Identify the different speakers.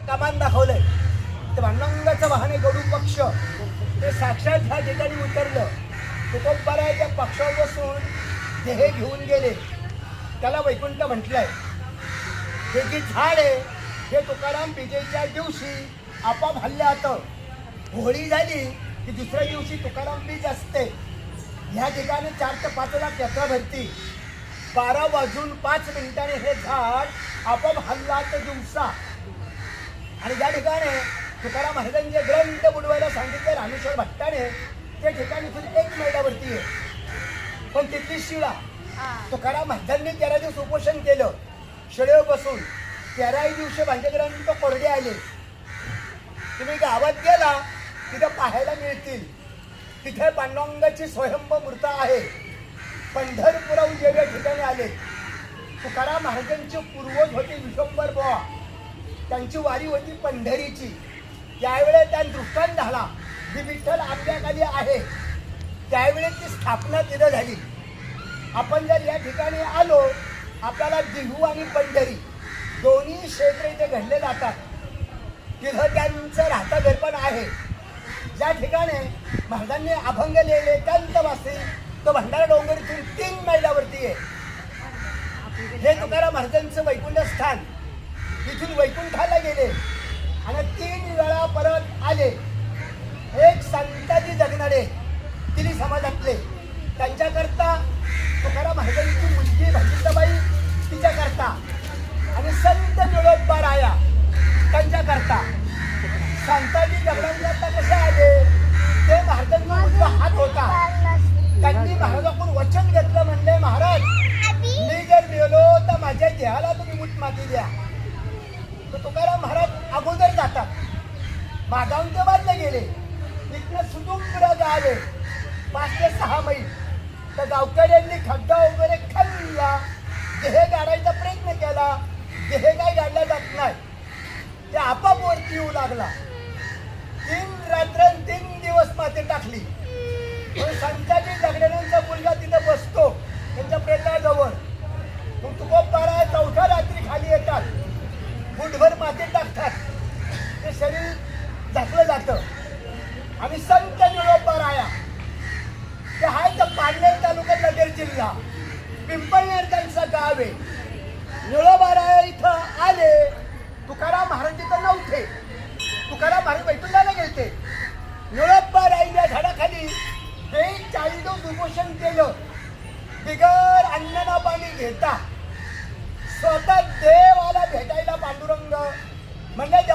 Speaker 1: कमान दाखवलंय. ते भांडुरंगाचं वाहन गरुड पक्ष ते साक्षात ह्या ठिकाणी उतरलं. तुकोबाराच्या पक्षावर बसून देह घेऊन गेले. त्याला वैकुंठ म्हटलंय. हे जी झाड आहे हे तुकाराम विजेच्या दिवशी आपाप हल्ल्यात होळी झाली की दुसऱ्या दिवशी तुकाराम बीज असते. ह्या ठिकाणी 4 ते 5 लाख यात्रा भरती. 12 वाजून 5 मिनिटांनी हे झाड आपाप हल्लात दिवसा. आणि ज्या ठिकाणी तुकाराम महाराजांचे ग्रंथ बुडवायला सांगितले रामेश्वर भट्टाने त्या ठिकाणी इथून 1 मैलावरती आहे. पण तिथली शिळा तुकाराम महाराजांनी 13 दिवस उपोषण केलं. शिळेवर बसून 13ही दिवशी भांडे ग्रंथ कोरडे आले. तुम्ही गावात गेला तिथे पाहायला मिळतील. तिथे पांडुरंगाची स्वयंभ मूर्त आहे. पंढरपुराहून जे या ठिकाणी आले तुकाराम महाराजांचे पूर्वज होते विश्वंभर बुवा. त्यांची वारी होती पंढरीची. त्यावेळेस त्या दृष्टांत झाला जी विठ्ठल आंब्याखाली आहे त्यावेळेस ती स्थापना तिथं झाली. आपण जर या ठिकाणी आलो आपल्याला देहू आणि पंढरी दोन्ही क्षेत्र इथे घडले जातात. तिथं त्यांचं राहतं घर पण आहे. ज्या ठिकाणी महाराजांनी अभंग लिहिले एकांतवासी तो भंडारा डोंगर इथून 3 मैलावरती आहे. हे तुकाराम महाराजांचं वैकुंठ स्थान. इथून वैकुंठाला गेले आणि 3 वेळा परत आले. एक संताजी जगणारे तिली समाजातले त्यांच्याकरता तुकाराम महाराजांची मुलगी भाजीताबाई तिच्याकरता आणि संत निळोबा राया त्यांच्याकरता. संताजी जगणाऱ्यांकरता कसे आले ते महाराजांचा उजवा हात होता. त्यांनी महाराजाकडून वचन घेतलं. म्हणले महाराज मी जर गेलो तर माझ्या देहाला तुम्ही मूठ माती द्या. तर तुकाराम महाराज अगोदर जातात. मागावून ते बाजले गेले. इथनं सुदूर आले 5 ते 6 मैल. तर गावकऱ्यांनी खड्डा वगैरे खाल्ला. देह गाडायचा प्रयत्न केला. देह काय गाडला जात नाही. ते आपाप वरती येऊ लागला. 3 रात्र 3 दिवस माती टाकली. संताजी जगण्याचा मुलगा तिथे बसतो त्यांच्या प्रेताजवळ. मग तुकोबारा 4थ्या रात्री खाली येतात. फुटभर माती टाकतात. ते शरीर झाकलं जातं. आणि संत निळोबा राया ते आहे तर पारनेर तालुका नगर जिल्हा पिंपळनेर त्यांचं गाव आहे. निळोबा राया इथं आले. तुकाराम महाराज तिथं नव्हते. तुकाराम महाराज वैकुंठाला गेलते. निळोबा राया झाडाखाली 40 दिवस उपोषण केलं. बिगर अन्न ना पाणी घेता स्वतः देवाला भेटायला पांडुरंग म्हणजे